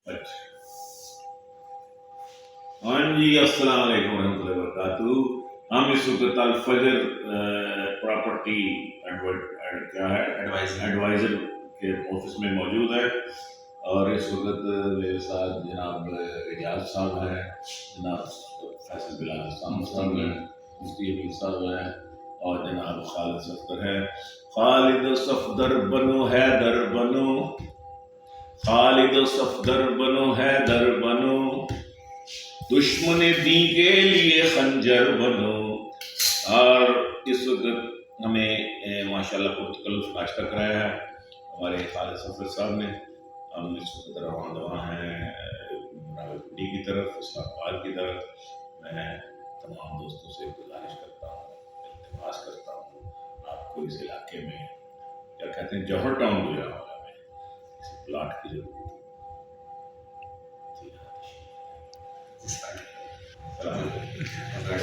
اچھا ہاں جی، السلام علیکم ورحمۃ اللہ وبرکاتہ. ہم اس وقت الفجر پراپرٹی کیا ہے ایڈوائزر کے آفس میں موجود ہے، اور اس وقت میرے ساتھ جناب اعجاز صاحب ہیں، جناب فیصل بلال صاحب ہیں، مفتی امین صاحب ہیں، اور جناب خالد صفدر ہے. خالد صفدر بنو حیدر بنو، خالد صفدر بنو حیدر بنو، دشمن دین کے لیے خنجر بنو. اور اس وقت ہمیں ماشاءاللہ پرتکلف ناشتہ کرایا ہے ہمارے خالد صفدر صاحب نے. ہم اس وقت رواں ہیں راولپنڈی کی طرف، اسلام آباد کی طرف. میں تمام دوستوں سے گزارش کرتا ہوں، التماس کرتا ہوں، آپ کو اس علاقے میں کیا کہتے ہیں جوہر ٹاؤن گجرانوالہ میں کسی پلاٹ کی ضرورت ہے. السلام علیکم.